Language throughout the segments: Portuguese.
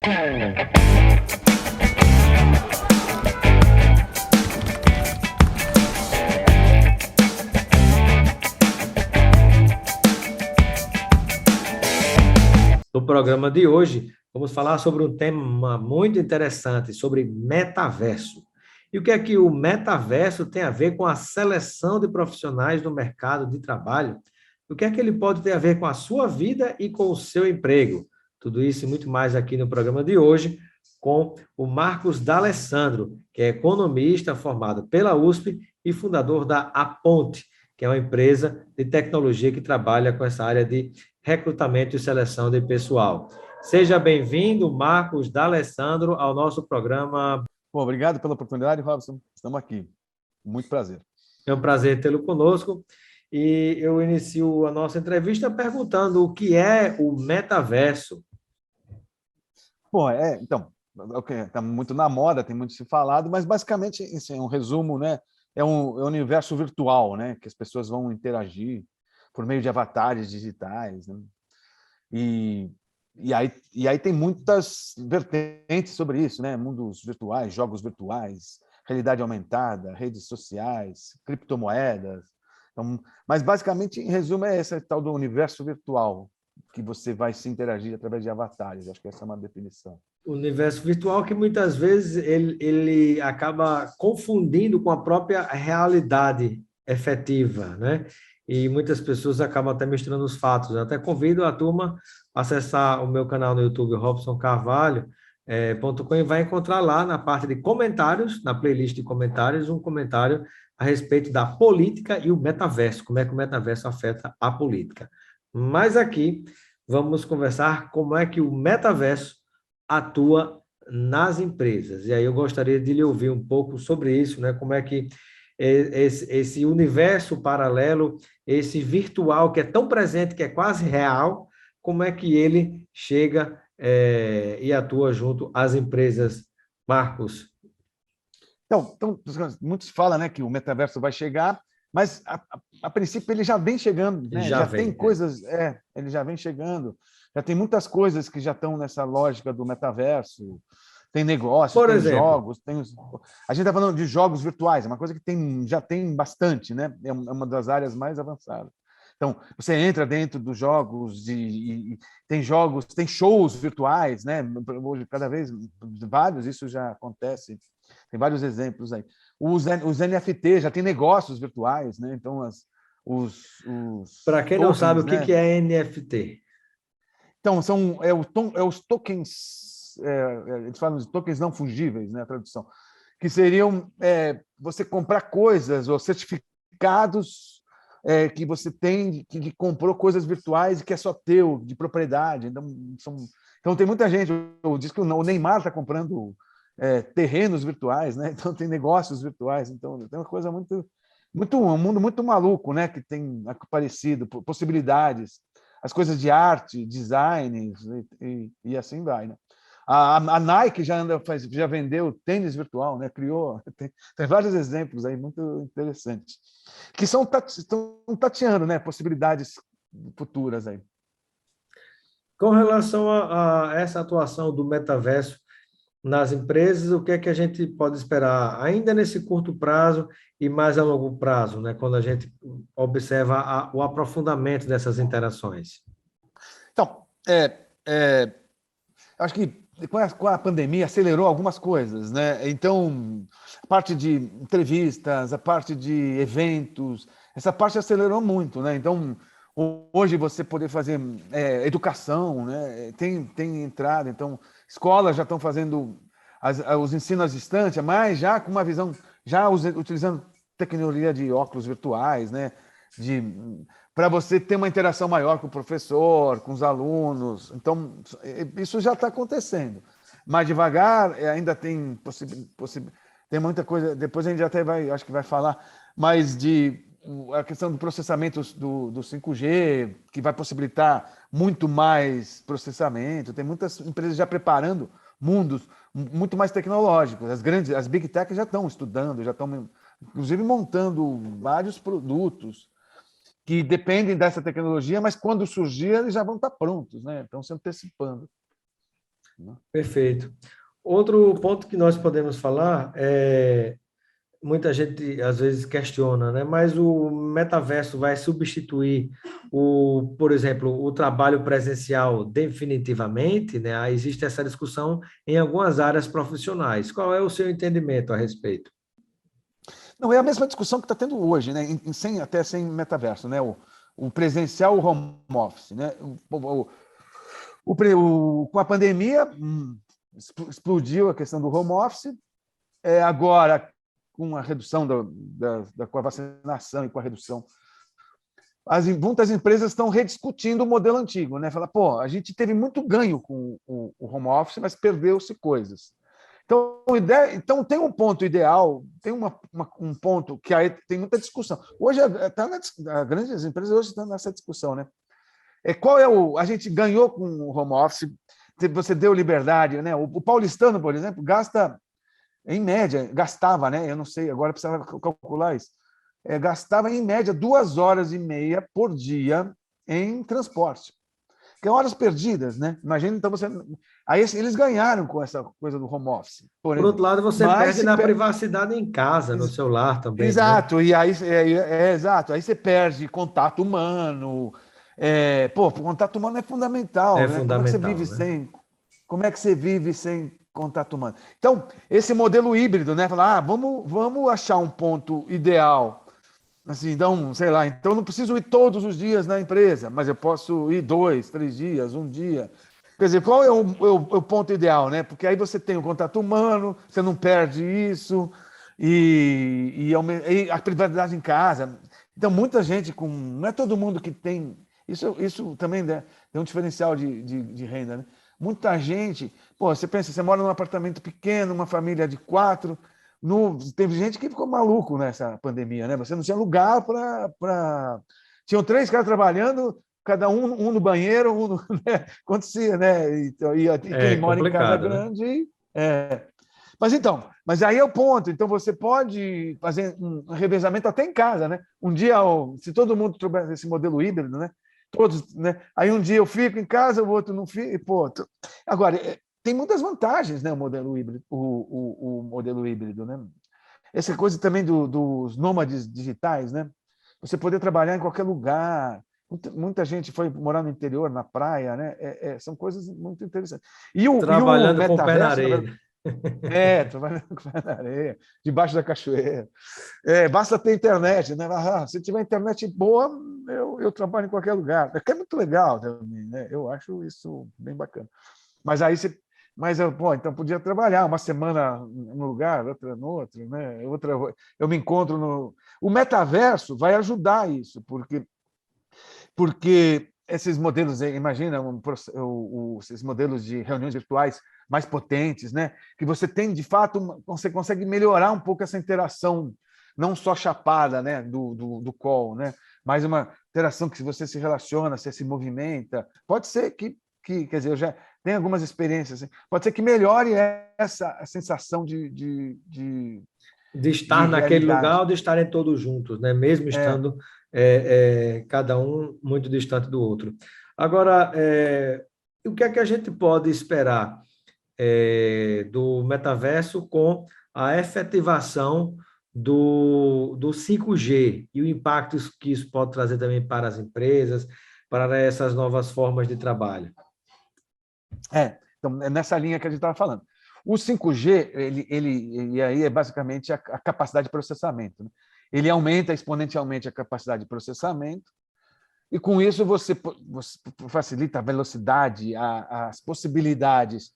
No programa de hoje, vamos falar sobre um tema muito interessante, sobre metaverso. E o que é que o metaverso tem a ver com a seleção de profissionais no mercado de trabalho? O que é que ele pode ter a ver com a sua vida e com o seu emprego? Tudo isso e muito mais aqui no programa de hoje, com o Marcos D'Alessandro, que é economista formado pela USP e fundador da Aponte, que é uma empresa de tecnologia que trabalha com essa área de recrutamento e seleção de pessoal. Seja bem-vindo, Marcos D'Alessandro, ao nosso programa. Bom, obrigado pela oportunidade, Robson. Estamos aqui. Muito prazer. É um prazer tê-lo conosco. E eu inicio a nossa entrevista perguntando o que é o metaverso. Bom, então, está muito na moda, tem muito se falado, mas basicamente isso é um resumo, né? É um universo virtual, né? Que as pessoas vão interagir por meio de avatares digitais, né? E aí tem muitas vertentes sobre isso, né? Mundos virtuais, jogos virtuais, realidade aumentada, redes sociais, criptomoedas. Então, mas basicamente, em resumo, é esse tal do universo virtual, que você vai se interagir através de avatares. Acho que essa é uma definição. O universo virtual que muitas vezes ele acaba confundindo com a própria realidade efetiva, né? E muitas pessoas acabam até misturando os fatos. Eu até convido a turma a acessar o meu canal no YouTube, Robson Carvalho, .com, e vai encontrar lá na parte de comentários, na playlist de comentários, um comentário a respeito da política e o metaverso, como é que o metaverso afeta a política. Mas aqui vamos conversar como é que o metaverso atua nas empresas. E aí eu gostaria de lhe ouvir um pouco sobre isso, né? Como é que esse universo paralelo, esse virtual que é tão presente, que é quase real, como é que ele chega e atua junto às empresas, Marcos? Então, muitos falam, né, que o metaverso vai chegar, mas a princípio ele já vem chegando, né? Já tem coisas, ele já vem chegando, já tem muitas coisas que já estão nessa lógica do metaverso. Tem negócios, por tem exemplo, jogos, a gente está falando de jogos virtuais, é uma coisa que já tem bastante, né? É uma das áreas mais avançadas. Então, você entra dentro dos jogos e tem jogos, tem shows virtuais, né? Hoje, cada vez, vários, isso já acontece. Tem vários exemplos aí. Os NFT já tem negócios virtuais, né? Então, os para quem não sabe o que é NFT? Então, os tokens, eles falam de tokens não fungíveis, né? A tradução, que seriam você comprar coisas ou certificados que você tem, que comprou coisas virtuais e que é só teu, de propriedade. Então tem muita gente, diz que o Neymar está comprando terrenos virtuais, né? Então tem negócios virtuais, então tem uma coisa um mundo muito maluco, né? Que tem aparecido, possibilidades, as coisas de arte, design e assim vai, né? A Nike já vendeu tênis virtual, né? Criou, tem vários exemplos aí muito interessantes que estão tateando, né? Possibilidades futuras aí. Com relação a essa atuação do metaverso nas empresas, o que é que a gente pode esperar ainda nesse curto prazo e mais a longo prazo, né? Quando a gente observa o aprofundamento dessas interações? Então, acho que com a pandemia acelerou algumas coisas, né? Então, a parte de entrevistas, a parte de eventos, essa parte acelerou muito, né? Então, hoje você poder fazer educação, né? Tem entrada, então escolas já estão fazendo os ensinos à distância, mas já com uma visão, utilizando tecnologia de óculos virtuais, né? Para você ter uma interação maior com o professor, com os alunos. Então, isso já está acontecendo. Mais devagar, ainda tem tem muita coisa, depois a gente até acho que vai falar, mas a questão do processamento do 5G, que vai possibilitar muito mais processamento. Tem muitas empresas já preparando mundos muito mais tecnológicos. As Big Tech já estão estudando, já estão, inclusive, montando vários produtos que dependem dessa tecnologia, mas quando surgir, eles já vão estar prontos, né? Estão se antecipando. né? Perfeito. Outro ponto que nós podemos falar é, muita gente às vezes questiona, né? Mas o metaverso vai substituir por exemplo, o trabalho presencial definitivamente, né? Aí existe essa discussão em algumas áreas profissionais. Qual é o seu entendimento a respeito? Não, é a mesma discussão que está tendo hoje, né? Até sem metaverso, né? O presencial, o home office, né? Com a pandemia, explodiu a questão do home office. Agora, com a redução com a vacinação e com a redução, muitas empresas estão rediscutindo o modelo antigo, né? Fala, pô, a gente teve muito ganho com o home office, mas perdeu-se coisas. Então, tem um ponto ideal, tem um ponto que aí tem muita discussão. Hoje, grandes empresas hoje estão nessa discussão, né? Qual é a gente ganhou com o home office, você deu liberdade, né? O paulistano, por exemplo, gastava, né? Eu não sei, agora precisava calcular isso. Gastava, em média, 2 horas e meia por dia em transporte. Que é horas perdidas, né? Imagina, então, Aí eles ganharam com essa coisa do home office, por Por exemplo. outro lado, você Mas perde se na per... privacidade em casa, no celular também, né? Exato, e aí exato, aí você perde contato humano. O contato humano é fundamental, É né? fundamental, né? Como é que você vive sem contato humano? Então, esse modelo híbrido, né? Falar, vamos achar um ponto ideal. Assim, então, sei lá, então eu não preciso ir todos os dias na empresa, mas eu posso ir 2, 3 dias, um dia. Quer dizer, qual é o ponto ideal, né? Porque aí você tem o contato humano, você não perde isso, e a privacidade em casa. Então, muita gente não é todo mundo que tem. Isso também, né, tem um diferencial de renda, né? Muita gente. Pô, você pensa, você mora num apartamento pequeno, uma família de 4. Teve gente que ficou maluco nessa pandemia, né? Você não tinha lugar para. Tinham 3 caras trabalhando, cada um no banheiro, né? Acontecia, né? E É quem mora em casa complicado, né? grande. Mas aí é o ponto. Então você pode fazer um revezamento até em casa, né? Um dia, se todo mundo tiver esse modelo híbrido, né? Todos, né? Aí um dia eu fico em casa, o outro não fica. Agora, tem muitas vantagens, né? O modelo híbrido, o modelo híbrido, né? Essa coisa também dos nômades digitais, né? Você poder trabalhar em qualquer lugar. Muita gente foi morar no interior, na praia, né? São coisas muito interessantes. E o Trabalhando com o pé na metaverso, na verdade, areia. trabalhando com o pé na areia, debaixo da cachoeira. Basta ter internet, né? Se tiver internet boa, eu trabalho em qualquer lugar. É muito legal também, né? Eu acho isso bem bacana. Mas aí você. Então podia trabalhar uma semana num lugar, outra no outro, né? Eu me encontro no. O metaverso vai ajudar isso, porque esses modelos, imagina esses modelos de reuniões virtuais mais potentes, né? Que você tem, de fato, você consegue melhorar um pouco essa interação, não só chapada, né? do call, né? Mas uma interação que você se relaciona, você se movimenta. Pode ser quer dizer, eu já tenho algumas experiências, assim, pode ser que melhore essa sensação De de estar naquele lugar realidade. ou de estarem todos juntos, né? Mesmo É, estando cada um muito distante do outro. Agora, o que é que a gente pode esperar do metaverso com a efetivação do 5G e o impacto que isso pode trazer também para as empresas, para essas novas formas de trabalho? então, é nessa linha que a gente estava falando. O 5G, e aí é basicamente a capacidade de processamento, né? Ele aumenta exponencialmente a capacidade de processamento, e com isso você facilita a velocidade, as possibilidades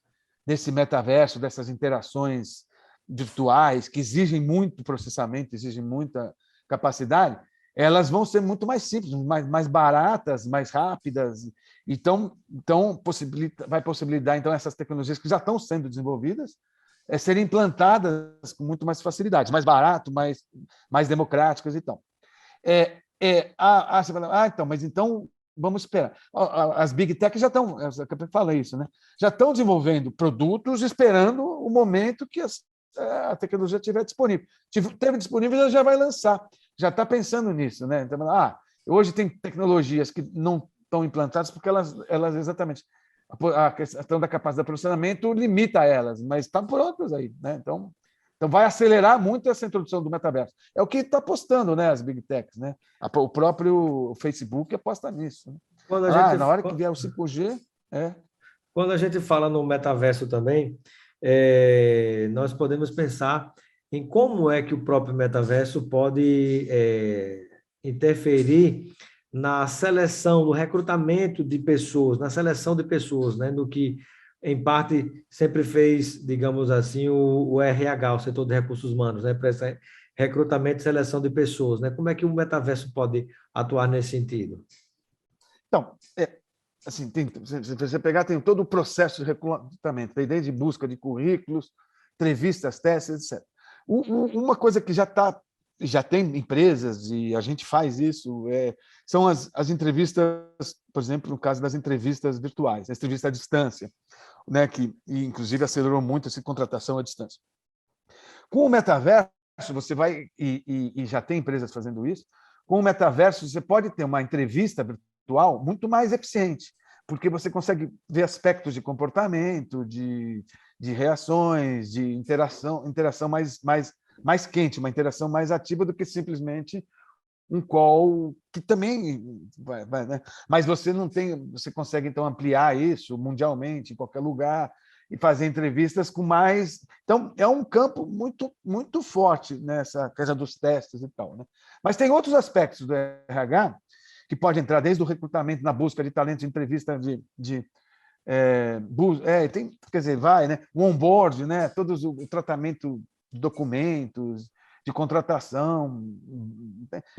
desse metaverso, dessas interações virtuais, que exigem muito processamento, exigem muita capacidade, elas vão ser muito mais simples, mais baratas, mais rápidas. Então vai possibilitar então essas tecnologias que já estão sendo desenvolvidas serem implantadas com muito mais facilidade, mais barato, mais democráticas e tal. Você fala, então, mas então vamos esperar. As Big Tech já estão, eu falei isso, né? Já estão desenvolvendo produtos esperando o momento que a tecnologia estiver disponível. Teve disponível, já vai lançar. Já está pensando nisso, né? Então, hoje tem tecnologias que não estão implantadas porque elas exatamente A questão da capacidade de processamento limita elas, mas estão prontas aí, né? Então vai acelerar muito essa introdução do metaverso. É o que está apostando, né, as big techs, né? O próprio Facebook aposta nisso, né? Quando a gente, Na hora que vier o 5G, quando a gente fala no metaverso também, nós podemos pensar em como é que o próprio metaverso pode interferir na seleção, no recrutamento de pessoas, na seleção de pessoas, né? No que, em parte, sempre fez, digamos assim, o RH, o setor de recursos humanos, né? Para esse recrutamento e seleção de pessoas, né? Como é que o metaverso pode atuar nesse sentido? então, assim, se você pegar, tem todo o processo de recrutamento, tem desde busca de currículos, entrevistas, testes, etc. Uma coisa que já tem empresas, e a gente faz isso, são as entrevistas, por exemplo, no caso das entrevistas virtuais, a entrevista à distância, né, que inclusive acelerou muito essa contratação à distância. Com o metaverso, você vai, e já tem empresas fazendo isso, com o metaverso você pode ter uma entrevista virtual muito mais eficiente, porque você consegue ver aspectos de comportamento, de reações, de interação mais quente, uma interação mais ativa do que simplesmente um call que também vai, né? Mas você não tem, você consegue então ampliar isso mundialmente em qualquer lugar e fazer entrevistas com mais. Então é um campo muito forte nessa coisa dos testes e tal, né? Mas tem outros aspectos do RH que pode entrar desde o recrutamento na busca de talentos, entrevista tem, quer dizer, né? O onboard, né? Todos o tratamento de documentos, de contratação.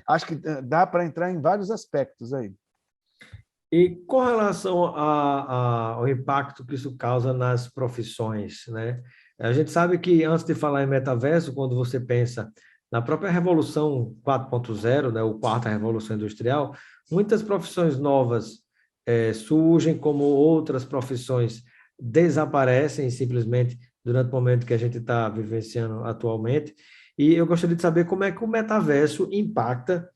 Acho que dá para entrar em vários aspectos aí. E com relação ao impacto que isso causa nas profissões, né? A gente sabe que antes de falar em metaverso, quando você pensa na própria Revolução 4.0, né, ou quarta Revolução Industrial, muitas profissões novas surgem, como outras profissões desaparecem simplesmente durante o momento que a gente está vivenciando atualmente. E eu gostaria de saber como é que o metaverso impacta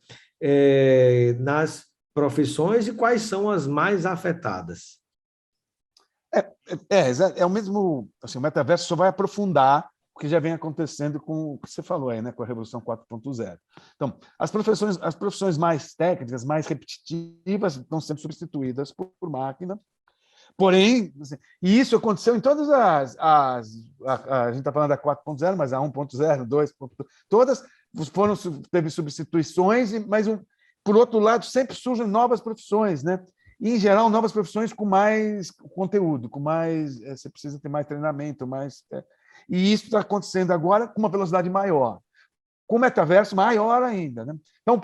nas profissões e quais são as mais afetadas. É o mesmo. Assim, o metaverso só vai aprofundar o que já vem acontecendo com o que você falou aí, né, com a Revolução 4.0. Então, as profissões mais técnicas, mais repetitivas, estão sendo substituídas por máquina. Porém, assim, e isso aconteceu em todas a gente está falando da 4.0, mas a 1.0, 2.0, todas teve substituições, mas por outro lado sempre surgem novas profissões, né? E, em geral, novas profissões com mais conteúdo, com mais você precisa ter mais treinamento, e isso está acontecendo agora com uma velocidade maior, com o metaverso maior ainda, né? Então,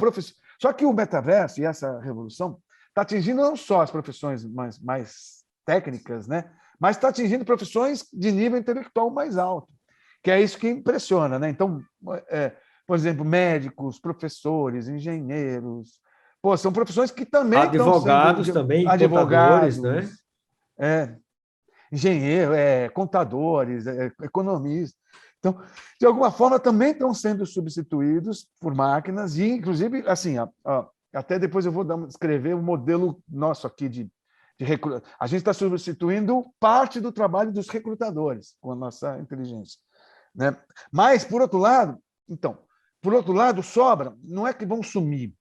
só que o metaverso e essa revolução está atingindo não só as profissões mais técnicas, né? Mas está atingindo profissões de nível intelectual mais alto, que é isso que impressiona, né? Então, por exemplo, médicos, professores, engenheiros, são profissões que também Advogados estão sendo também, contadores, advogados, né? Engenheiros, contadores, economistas. Então, de alguma forma, também estão sendo substituídos por máquinas e, inclusive, assim, até depois eu vou descrever o modelo nosso aqui de recrutamento. A gente está substituindo parte do trabalho dos recrutadores com a nossa inteligência, né? Mas, por outro lado, sobra, não é que vão sumir,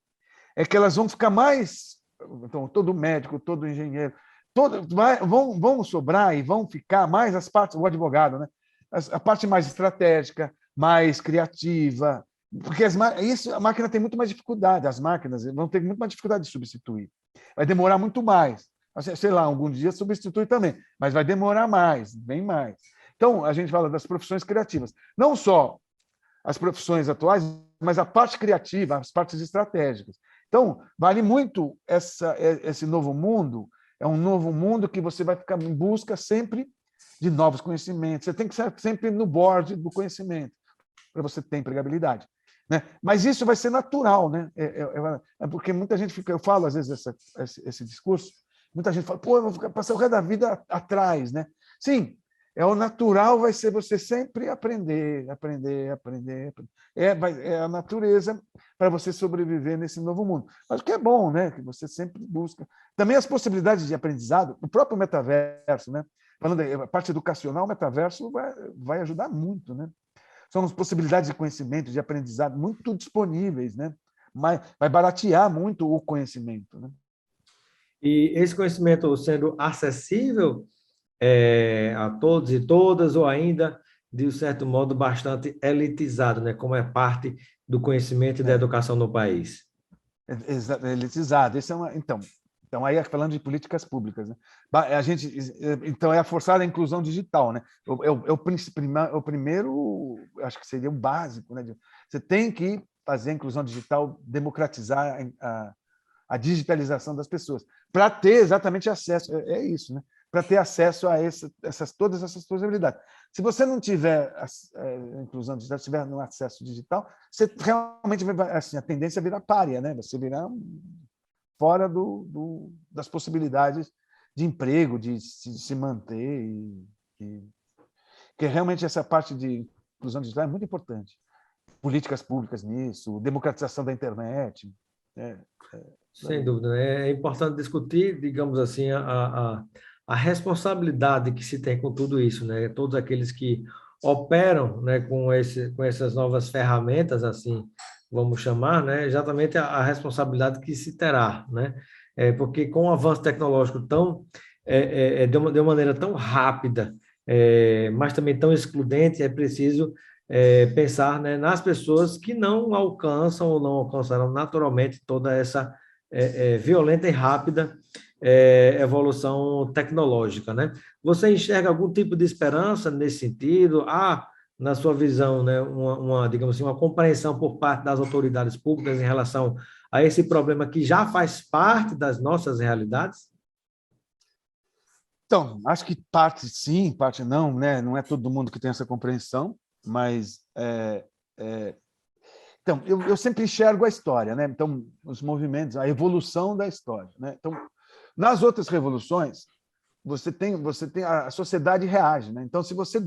é que elas vão ficar mais. Então, todo médico, todo engenheiro, vão sobrar e vão ficar mais as partes, o advogado, né? A parte mais estratégica, mais criativa, porque a máquina tem muito mais dificuldade, as máquinas vão ter muito mais dificuldade de substituir. Vai demorar muito mais. Sei lá, algum dia substitui também, mas vai demorar mais, bem mais. Então, a gente fala das profissões criativas. Não só as profissões atuais, mas a parte criativa, as partes estratégicas. Então, vale muito esse novo mundo, é um novo mundo que você vai ficar em busca sempre de novos conhecimentos. Você tem que estar sempre no board do conhecimento, para você ter empregabilidade, né? Mas isso vai ser natural, né? Porque muita gente fica, eu falo às vezes esse discurso, muita gente fala, eu vou passar o resto da vida atrás, né? Sim, É o natural, vai ser você sempre aprender. É a natureza para você sobreviver nesse novo mundo. Mas o que é bom, né? Que você sempre busca. Também as possibilidades de aprendizado, o próprio metaverso, né? Falando a parte educacional, o metaverso vai ajudar muito, né? São as possibilidades de conhecimento, de aprendizado muito disponíveis, né? Mas vai baratear muito o conhecimento, né? E esse conhecimento sendo acessível a todos e todas, ou ainda, de um certo modo, bastante elitizado, né? Como é parte do conhecimento e da É, educação no país. elitizado. Então, aí falando de políticas públicas, né? Então é a forçada inclusão digital, né? O primeiro, acho que seria o básico, né? Você tem que fazer a inclusão digital, democratizar a digitalização das pessoas, para ter exatamente acesso, é isso, né? Para ter acesso a todas essas possibilidades. Se você não tiver inclusão digital, se tiver no acesso digital, você realmente vai, assim, a tendência é virar pária, né? Você virar fora das possibilidades de emprego, de se manter, que realmente essa parte de inclusão digital é muito importante. Políticas públicas nisso, democratização da internet. É, Sem dúvida, né? É importante discutir, digamos assim, a responsabilidade que se tem com tudo isso, né? Todos aqueles que operam, né, com essas novas ferramentas, assim, vamos chamar, né? Exatamente a responsabilidade que se terá, né? Porque com o avanço tecnológico de uma maneira tão rápida, mas também tão excludente, é preciso pensar, né, nas pessoas que não alcançam ou não alcançarão naturalmente toda essa violenta e rápida evolução tecnológica, né? Você enxerga algum tipo de esperança nesse sentido? Há, na sua visão, né, digamos assim, uma compreensão por parte das autoridades públicas em relação a esse problema que já faz parte das nossas realidades? Então, acho que parte sim, parte não, né? Não é todo mundo que tem essa compreensão, mas então eu sempre enxergo a história, né? Então, os movimentos, a evolução da história, né? Então, nas outras revoluções, você tem a sociedade reage, né? Então, se você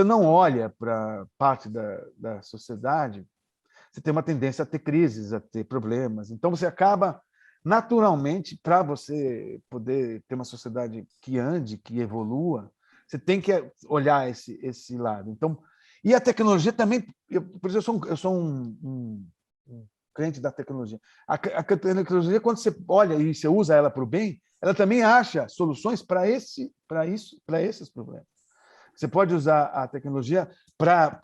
não olha para parte da sociedade, você tem uma tendência a ter crises, a ter problemas. Então, você acaba, naturalmente, para você poder ter uma sociedade que ande, que evolua, você tem que olhar esse lado. Então, e a tecnologia também, por exemplo, eu sou um crente da tecnologia. A tecnologia, quando você olha e você usa ela para o bem, ela também acha soluções para esses problemas. Você pode usar a tecnologia para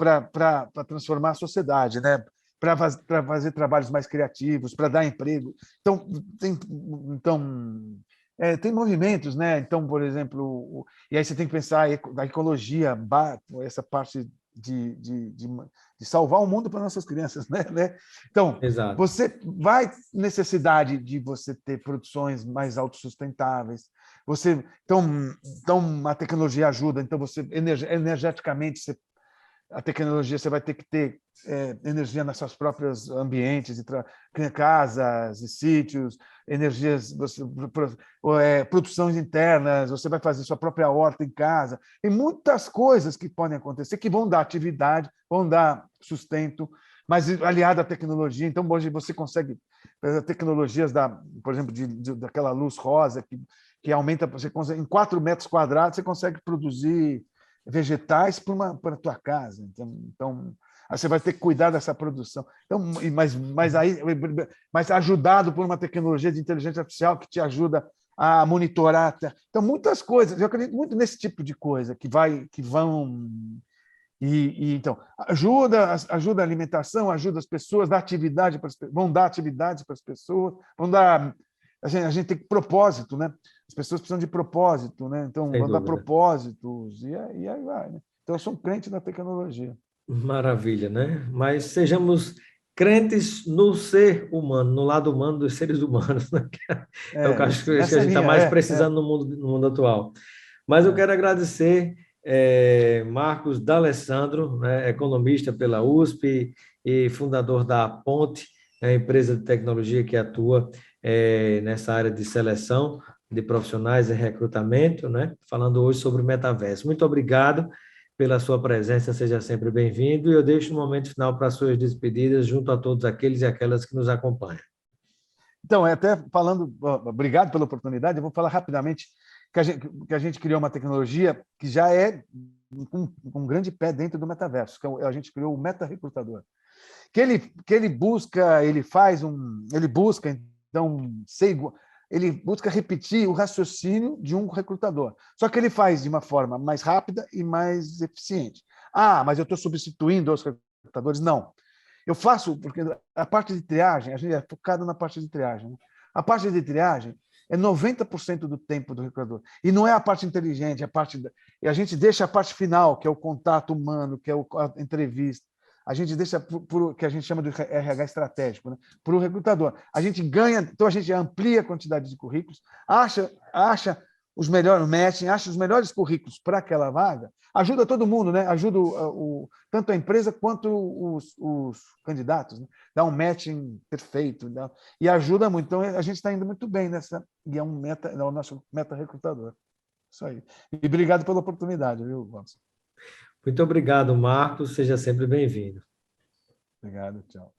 transformar a sociedade, né? Para fazer trabalhos mais criativos, para dar emprego. Tem movimentos, né? Então, por exemplo, e aí você tem que pensar a ecologia, essa parte de salvar o mundo para nossas crianças, né? Então, Exato. você vai necessidade de você ter produções mais autossustentáveis. Então a tecnologia ajuda. Então, você energeticamente a tecnologia, você vai ter que ter energia nas suas próprios ambientes, casas e sítios, produções internas, você vai fazer sua própria horta em casa. Tem muitas coisas que podem acontecer que vão dar atividade, vão dar sustento, mas aliado à tecnologia. Então, hoje você consegue tecnologias, por exemplo, daquela luz rosa que aumenta, em 4 metros quadrados, você consegue produzir vegetais para a tua casa. Então, aí você vai ter que cuidar dessa produção. Então, mas ajudado por uma tecnologia de inteligência artificial que te ajuda a monitorar. Então, muitas coisas. Eu acredito muito nesse tipo de coisa que vão. Então, ajuda a alimentação, ajuda as pessoas, vão dar atividades para as pessoas, vão dar. A gente tem propósito, né? As pessoas precisam de propósito, né? Então, Sem vão dar dúvida. propósitos, e aí vai, né? Então, eu sou um crente da tecnologia. Maravilha, né? Mas sejamos crentes no ser humano, no lado humano dos seres humanos, né? É o que eu acho que a Nessa gente está linha, mais precisando no mundo atual. Mas eu é. quero agradecer Marcos D'Alessandro, né, economista pela USP e fundador da Ponte, a empresa de tecnologia que atua nessa área de seleção, de profissionais e recrutamento, né? Falando hoje sobre o metaverso. Muito obrigado pela sua presença, seja sempre bem-vindo, e eu deixo um momento final para suas despedidas junto a todos aqueles e aquelas que nos acompanham. Então, até falando, obrigado pela oportunidade, eu vou falar rapidamente que a gente criou uma tecnologia que já é com um grande pé dentro do metaverso, que a gente criou o Meta Recrutador. Ele busca, então, ele busca repetir o raciocínio de um recrutador. Só que ele faz de uma forma mais rápida e mais eficiente. Ah, mas eu estou substituindo os recrutadores? Não. Eu faço, porque a parte de triagem, a gente é focado na parte de triagem. Né? A parte de triagem é 90% do tempo do recrutador. E não é a parte inteligente, e a gente deixa a parte final, que é o contato humano, que é a entrevista. A gente deixa que a gente chama de RH estratégico, né? Para o recrutador. A gente ganha, então a gente amplia a quantidade de currículos, acha os melhores matching, acha os melhores currículos para aquela vaga, ajuda todo mundo, né? Ajuda tanto a empresa quanto os candidatos, né? Dá um matching perfeito, e ajuda muito. Então a gente está indo muito bem nessa, e é o nosso meta recrutador. Isso aí. E obrigado pela oportunidade, viu, Watson? Muito obrigado, Marcos. Seja sempre bem-vindo. Obrigado, tchau.